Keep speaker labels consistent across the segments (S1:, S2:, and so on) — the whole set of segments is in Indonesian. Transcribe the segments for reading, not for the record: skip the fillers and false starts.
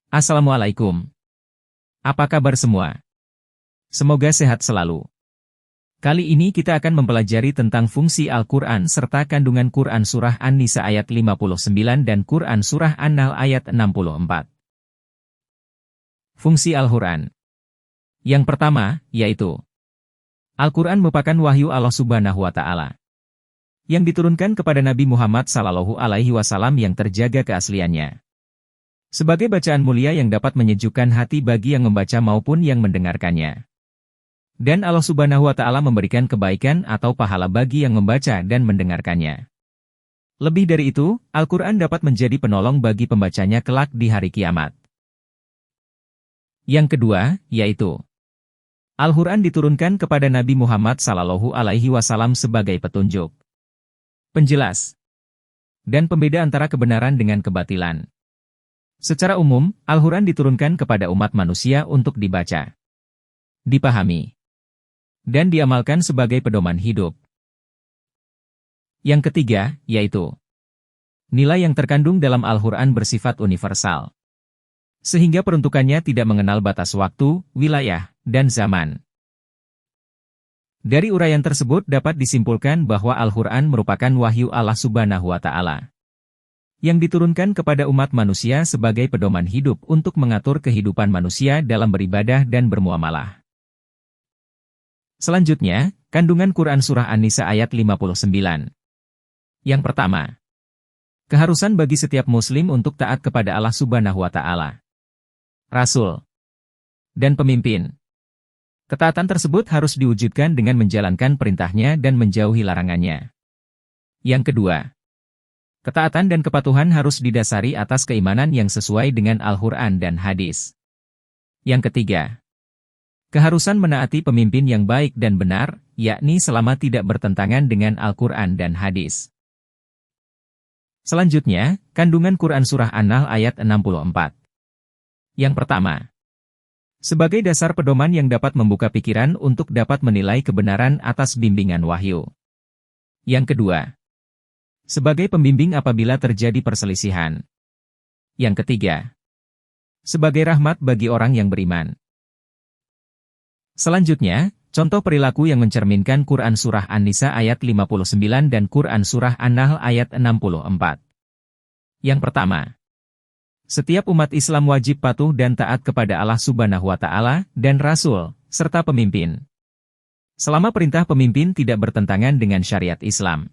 S1: Assalamualaikum. Apa kabar semua? Semoga sehat selalu. Kali ini kita akan mempelajari tentang fungsi Al-Quran serta kandungan Quran Surah An-Nisa ayat 59 dan Quran Surah An-Nahl ayat 64. Fungsi Al-Quran. Yang pertama, yaitu Al-Quran merupakan wahyu Allah Subhanahu wa Ta'ala yang diturunkan kepada Nabi Muhammad SAW yang terjaga keasliannya. Sebagai bacaan mulia yang dapat menyejukkan hati bagi yang membaca maupun yang mendengarkannya. Dan Allah Subhanahu wa Ta'ala memberikan kebaikan atau pahala bagi yang membaca dan mendengarkannya. Lebih dari itu, Al-Quran dapat menjadi penolong bagi pembacanya kelak di hari kiamat. Yang kedua, yaitu Al-Quran diturunkan kepada Nabi Muhammad SAW sebagai petunjuk, penjelas, dan pembeda antara kebenaran dengan kebatilan. Secara umum, Al-Quran diturunkan kepada umat manusia untuk dibaca, dipahami, dan diamalkan sebagai pedoman hidup. Yang ketiga, yaitu nilai yang terkandung dalam Al-Quran bersifat universal, sehingga peruntukannya tidak mengenal batas waktu, wilayah, dan zaman. Dari uraian tersebut dapat disimpulkan bahwa Al-Quran merupakan wahyu Allah Subhanahu wa Ta'ala yang diturunkan kepada umat manusia sebagai pedoman hidup untuk mengatur kehidupan manusia dalam beribadah dan bermuamalah. Selanjutnya, kandungan Quran Surah An-Nisa ayat 59. Yang pertama, keharusan bagi setiap muslim untuk taat kepada Allah Subhanahu wa Ta'ala, Rasul, dan pemimpin. Ketaatan tersebut harus diwujudkan dengan menjalankan perintahnya dan menjauhi larangannya. Yang kedua, ketaatan dan kepatuhan harus didasari atas keimanan yang sesuai dengan Al-Quran dan hadis. Yang ketiga, keharusan menaati pemimpin yang baik dan benar, yakni selama tidak bertentangan dengan Al-Quran dan hadis. Selanjutnya, kandungan Quran Surah An-Nahl ayat 64. Yang pertama, sebagai dasar pedoman yang dapat membuka pikiran untuk dapat menilai kebenaran atas bimbingan wahyu. Yang kedua, sebagai pembimbing apabila terjadi perselisihan. Yang ketiga, sebagai rahmat bagi orang yang beriman. Selanjutnya, contoh perilaku yang mencerminkan Quran Surah An-Nisa ayat 59 dan Quran Surah An-Nahl ayat 64. Yang pertama, setiap umat Islam wajib patuh dan taat kepada Allah Subhanahu wa Ta'ala dan Rasul, serta pemimpin, selama perintah pemimpin tidak bertentangan dengan syariat Islam.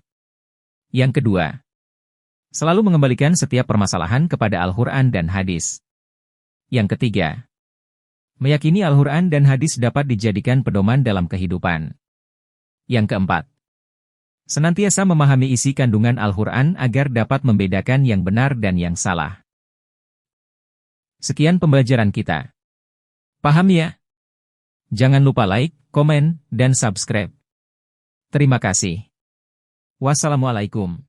S1: Yang kedua, selalu mengembalikan setiap permasalahan kepada Al-Quran dan hadis. Yang ketiga, meyakini Al-Quran dan hadis dapat dijadikan pedoman dalam kehidupan. Yang keempat, senantiasa memahami isi kandungan Al-Quran agar dapat membedakan yang benar dan yang salah. Sekian pembelajaran kita. Paham ya? Jangan lupa like, komen, dan subscribe. Terima kasih. Wassalamualaikum.